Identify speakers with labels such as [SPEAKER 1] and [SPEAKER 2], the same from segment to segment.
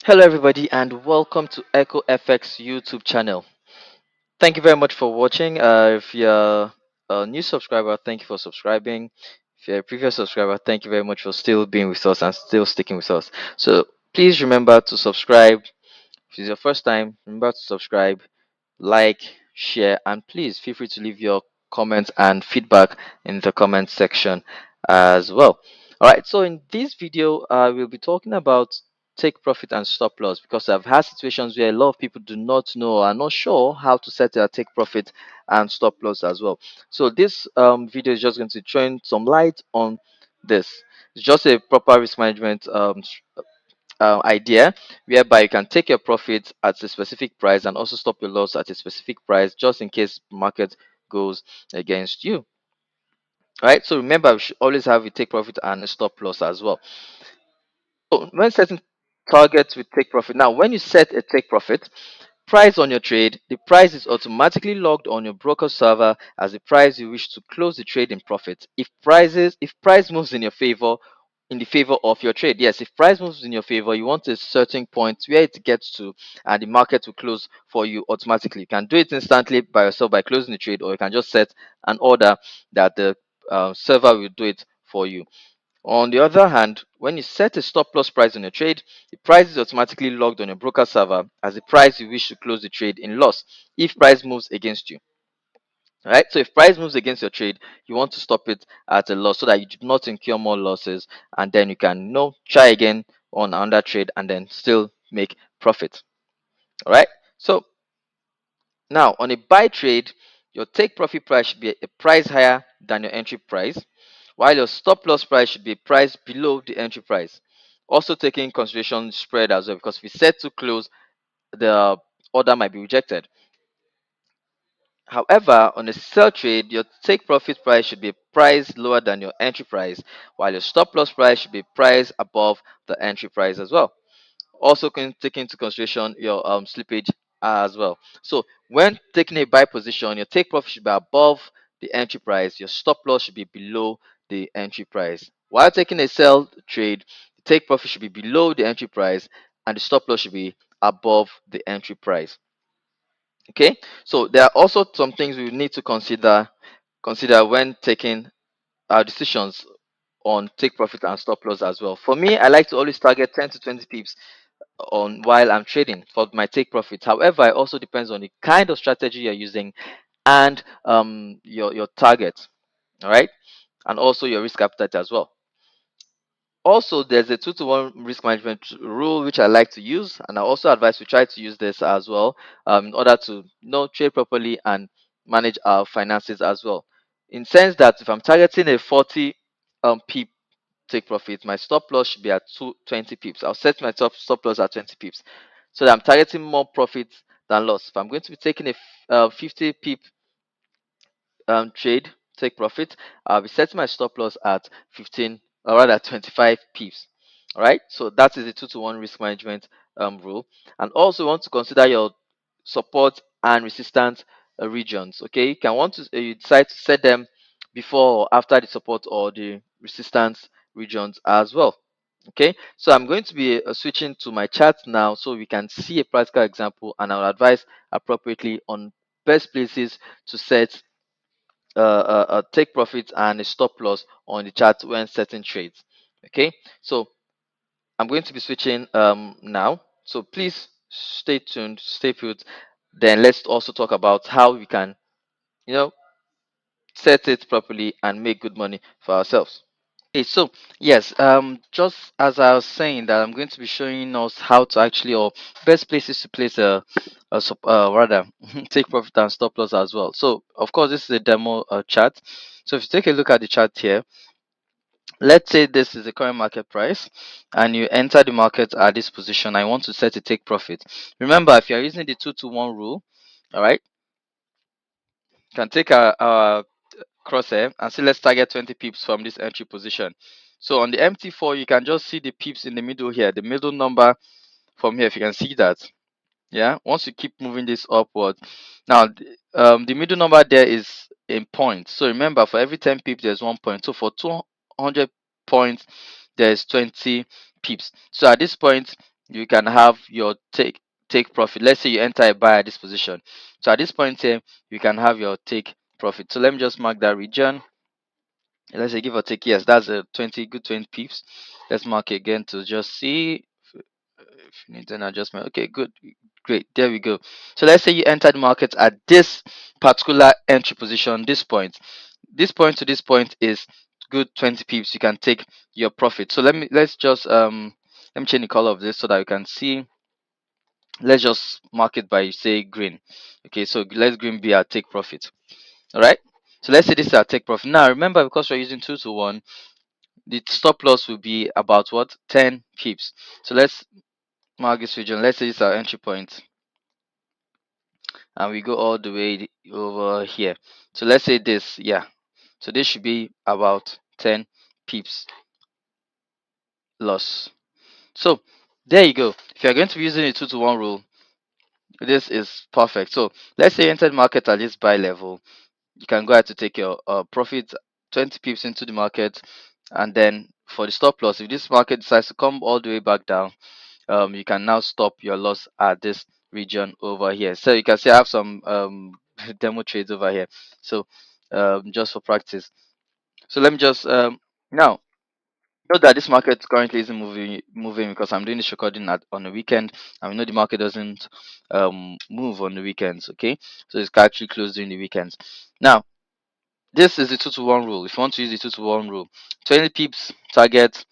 [SPEAKER 1] Hello, everybody, and welcome to Echo FX YouTube channel. Thank you very much for watching. If you're a new subscriber, thank you for subscribing. If you're a previous subscriber, thank you very much for still being with us and still sticking with us. So please remember to subscribe. If it's your first time, remember to subscribe, like, share, and please feel free to leave your comments and feedback in the comment section as well. All right, so in this video, we'll be talking about take profit and stop loss because I've had situations where a lot of people do not know or are not sure how to set their take profit and stop loss as well. So this video is just going to shine some light on this. It's just a proper risk management idea whereby you can take your profit at a specific price and also stop your loss at a specific price just in case market goes against you. Right, so remember we should always have a take profit and a stop loss as well. So when setting targets with take profit, now when you set a take profit price on your trade, the price is automatically logged on your broker server as the price you wish to close the trade in profit. If price moves in your favor, in the favor of your trade, yes, if price moves in your favor, you want a certain point where it gets to, and the market will close for you automatically. You can do it instantly by yourself by closing the trade, or you can just set an order that the server will do it for you. On the other hand, when you set a stop loss price on your trade, the price is automatically logged on your broker server as the price you wish to close the trade in loss if price moves against you. Right? So if price moves against your trade, you want to stop it at a loss so that you do not incur more losses, and then you can try again on another trade and then still make profit. All right. So now on a buy trade, your take profit price should be a price higher than your entry price, while your stop loss price should be priced below the entry price. Also taking in consideration spread as well, because if we set too close, the order might be rejected. However, on a sell trade, your take profit price should be priced lower than your entry price, while your stop loss price should be priced above the entry price as well. Also can take into consideration your slippage as well. So when taking a buy position, your take profit should be above the entry price, your stop loss should be below the entry price. While taking a sell trade, the take profit should be below the entry price and the stop loss should be above the entry price. Okay, so there are also some things we need to consider when taking our decisions on take profit and stop loss as well. For me, I like to always target 10 to 20 pips on while I'm trading for my take profit. However, it also depends on the kind of strategy you're using and your target. All right, and also your risk appetite as well. Also, there's a 2-to-1 risk management rule which I like to use, and I also advise we try to use this as well in order to trade properly and manage our finances as well. In sense that if I'm targeting a 40 pip take profit, my stop loss should be at 20 pips. I'll set my stop loss at 20 pips so that I'm targeting more profit than loss. If I'm going to be taking a 50 pip trade take profit, I'll be setting my stop loss at 15 or rather 25 pips. All right, so that is a 2-to-1 risk management rule. And also want to consider your support and resistance regions. Okay, you can want to you decide to set them before or after the support or the resistance regions as well. Okay, so I'm going to be switching to my chart now so we can see a practical example, and I'll advise appropriately on best places to set take profit and a stop loss on the chart when setting trades. Okay, so I'm going to be switching now, so please stay tuned, stay put. Then let's also talk about how we can you know set it properly and make good money for ourselves. Okay, so yes, just as I was saying that I'm going to be showing us how to actually, or best places to place rather take profit and stop loss as well. So of course this is a demo chart. So if you take a look at the chart here, let's say this is the current market price and you enter the market at this position. I want to set a take profit. Remember, if you're using the 2-to-1 rule, all right, you can take our crosshair and say let's target 20 pips from this entry position. So on the MT4 you can just see the pips in the middle here, the middle number from here, if you can see that. Yeah, once you keep moving this upward, now the middle number there is in points. So remember, for every 10 pips there's 1 point, so for 200 points there's 20 pips. So at this point you can have your take profit. Let's say you enter a buy at this position. So at this point here, you can have your take profit. So let me just mark that region. Let's say give or take, yes, that's a 20 good 20 pips. Let's mark again to just see if you need an adjustment. Okay, good, great, there we go. So let's say you entered the market at this particular entry position, this point to this point is good 20 pips. You can take your profit. So let's just let me change the color of this so that you can see. Let's just mark it by say green. Okay, so let's green be our take profit. All right, so let's say this is our take profit. Now remember, because we're using 2 to 1, the stop loss will be about what, 10 pips. So let's mark this region. Let's say this is our entry point, and we go all the way over here. So let's say this, yeah, so this should be about 10 pips loss. So there you go. If you're going to be using a 2 to 1 rule, this is perfect. So let's say you entered market at this buy level, you can go ahead to take your profit 20 pips into the market, and then for the stop loss, if this market decides to come all the way back down, you can now stop your loss at this region over here. So you can see I have some demo trades over here, so just for practice. So let me just now know that this market currently isn't moving because I'm doing this recording on the weekend, and we know the market doesn't move on the weekends. Okay, so it's actually closed during the weekends. Now this is the 2 to 1 rule. If you want to use the 2 to 1 rule, 20 pips target,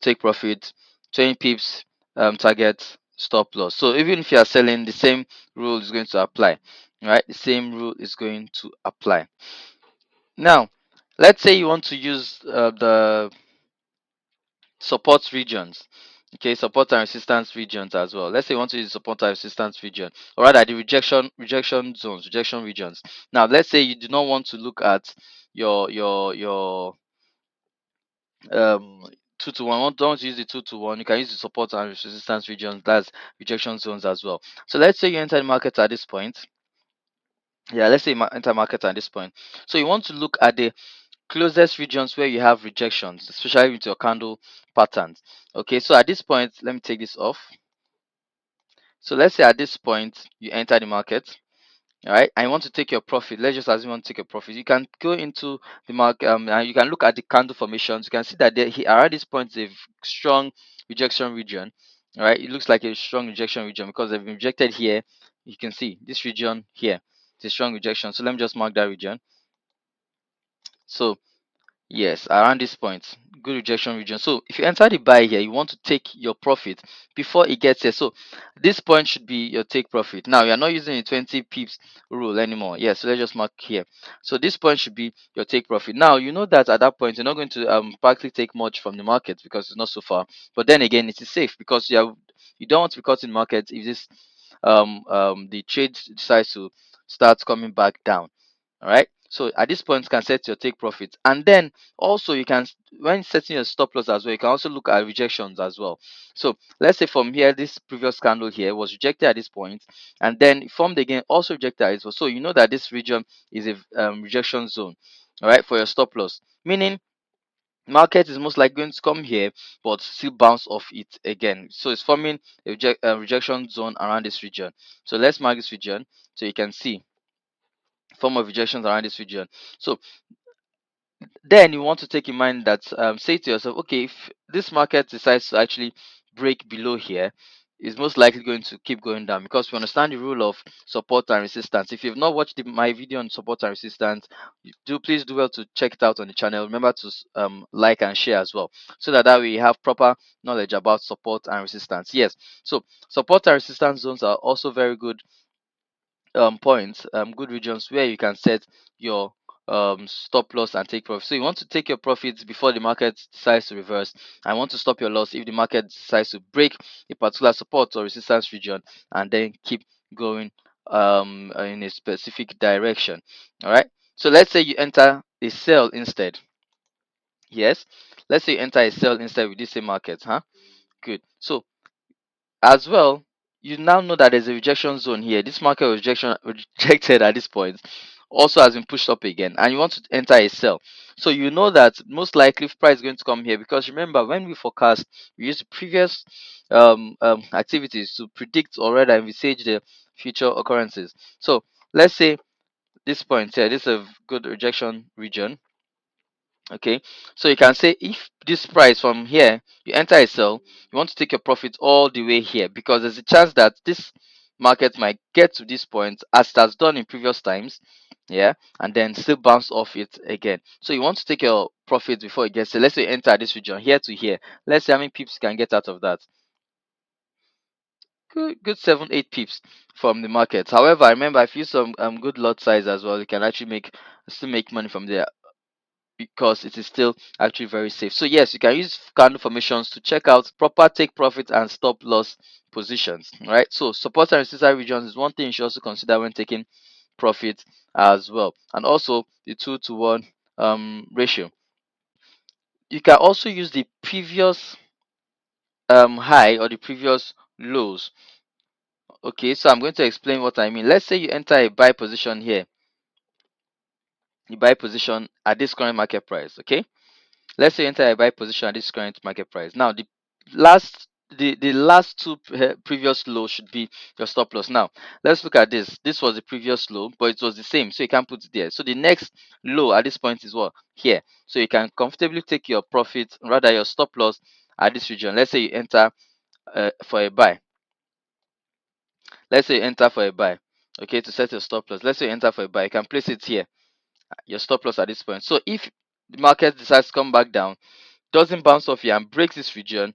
[SPEAKER 1] take profit, 20 pips target, stop loss. So even if you are selling, the same rule is going to apply, right? The same rule is going to apply. Now let's say you want to use the support regions. Okay, support and resistance regions as well. Let's say you want to use support and resistance region, or rather the rejection zones, rejection regions. Now let's say you do not want to look at your 2 to 1. Don't use the 2 to 1. You can use the support and resistance regions, that's rejection zones as well. So let's say you enter the market at this point. Yeah, let's say you enter market at this point. So you want to look at the closest regions where you have rejections, especially with your candle patterns. Okay, so at this point, let me take this off. So let's say at this point you enter the market. All right, and you want to take your profit. Let's just assume you want to take a profit. You can go into the market, and you can look at the candle formations. You can see that around this point is a strong rejection region. All right, it looks like a strong rejection region because they've been rejected here. You can see this region here. It's a strong rejection. So let me just mark that region. So yes, around this point, good rejection region. So if you enter the buy here, you want to take your profit before it gets here. So this point should be your take profit. Now you are not using the 20 pips rule anymore. Yes, so let's just mark here. So this point should be your take profit. Now you know that at that point you're not going to practically take much from the market because it's not so far. But then again, it is safe because you don't want to be caught in market if this the trade decides to start coming back down. All right, so at this point you can set your take profit, and then also you can, when setting your stop loss as well, you can also look at rejections as well. So let's say from here, this previous candle here was rejected at this point, and then it formed again, also rejected as well. So you know that this region is a rejection zone, all right, for your stop loss, meaning market is most likely going to come here but still bounce off it again. So it's forming a rejection zone around this region. So let's mark this region so you can see form of rejections around this region. So then you want to take in mind that say to yourself, okay, if this market decides to actually break below here, it's most likely going to keep going down because we understand the rule of support and resistance. If you've not watched my video on support and resistance, please do well to check it out on the channel. Remember to like and share as well, so that we have proper knowledge about support and resistance. Yes, so support and resistance zones are also very good points, good regions where you can set your stop loss and take profit. So you want to take your profits before the market decides to reverse. I want to stop your loss if the market decides to break a particular support or resistance region and then keep going in a specific direction. All right. So let's say you enter a sell instead. Yes. Let's say you enter a sell instead with this same market. Huh? Good. So as well, you now know that there's a rejection zone here. This market was rejected at this point. also has been pushed up again, and you want to enter a sell. So you know that most likely price is going to come here, because remember, when we forecast, we use the previous activities to predict or rather envisage the future occurrences. So let's say this point here, this is a good rejection region. Okay, so you can say if this price from here you enter a sell, you want to take your profit all the way here, because there's a chance that this market might get to this point as it has done in previous times, yeah, and then still bounce off it again. So you want to take your profit before it gets there. Let's say you enter this region here to here. Let's see how many pips you can get out of that. Good 7 8 pips from the market. However, remember, if you use some good lot size as well, you can actually make money from there, because it is still actually very safe. So yes, you can use candle formations to check out proper take profit and stop loss positions. Right. So support and resistance regions is one thing you should also consider when taking profit as well, and also the 2 to 1 ratio. You can also use the previous high or the previous lows. Okay, so I'm going to explain what I mean. Let's say you enter a buy position here, you buy position at this current market price. Okay, let's say you enter a buy position at this current market price. Now last the last two previous low should be your stop loss. Now let's look at this. This was the previous low, but it was the same, so you can't put it there. So the next low at this point is what? Here. So you can comfortably take your profit, rather your stop loss, at this region. Let's say you enter for a buy. Let's say you enter for a buy. Okay, to set your stop loss. Let's say you enter for a buy. You can place it here, your stop loss at this point. So if the market decides to come back down, doesn't bounce off here and breaks this region,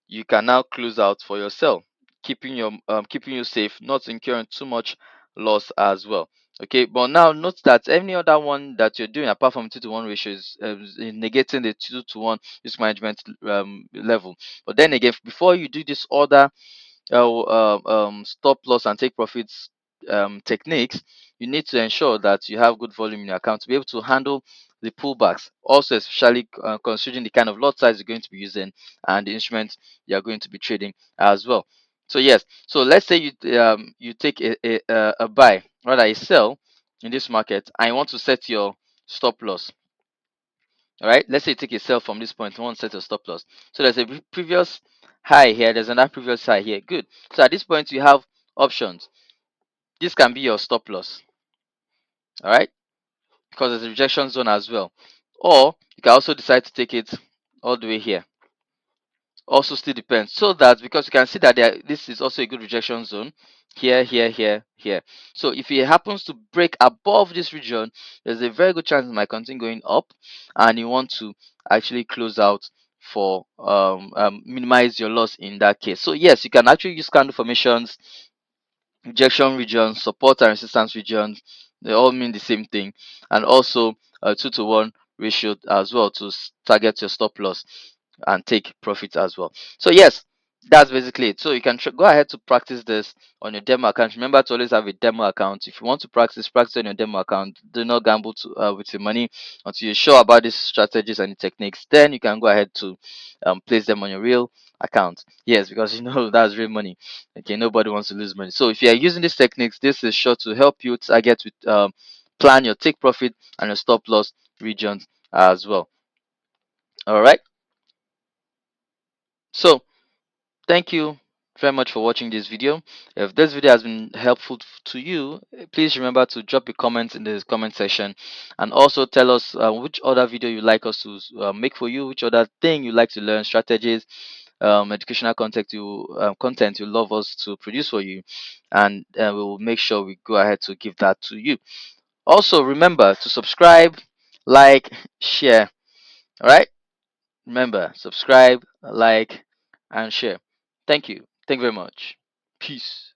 [SPEAKER 1] you can now close out for your sell, keeping you safe, not incurring too much loss as well. Okay, but now note that any other one that you're doing apart from 2 to 1 ratio is negating the 2 to 1 risk management level. But then again, before you do this other stop loss and take profits techniques, you need to ensure that you have good volume in your account to be able to handle the pullbacks. Also, especially considering the kind of lot size you're going to be using and the instruments you're going to be trading as well. So yes, so let's say you take a buy, rather a sell in this market, and you want to set your stop loss. All right, let's say you take a sell from this point, one set of stop loss. So there's a previous high here, there's another previous high here. Good. So at this point, you have options. This can be your stop loss. All right, because there's a rejection zone as well. Or you can also decide to take it all the way here. Also, still depends. So that, because you can see that this is also a good rejection zone here, here, here, here. So if it happens to break above this region, there's a very good chance it might continue going up, and you want to actually close out for minimize your loss in that case. So yes, you can actually use candle formations, rejection regions, support and resistance regions. They all mean the same thing, and also a 2 to 1 ratio as well to target your stop loss and take profit as well. So yes, that's basically it. So you can go ahead to practice this on your demo account. Remember to always have a demo account. If you want to practice on your demo account. Do not gamble with your money until you're sure about these strategies and the techniques. Then you can go ahead to place them on your real account. Yes, because you know that's real money. Okay, nobody wants to lose money. So if you are using these techniques, this is sure to help you target with plan your take profit and your stop loss regions as well. All right. So thank you very much for watching this video. If this video has been helpful to you, please remember to drop a comment in the comment section, and also tell us which other video you like us to make for you, which other thing you like to learn, strategies, educational content you love us to produce for you, and we will make sure we go ahead to give that to you. Also, remember to subscribe, like, share. All right. Remember, subscribe, like, and share. Thank you. Thank you very much. Peace.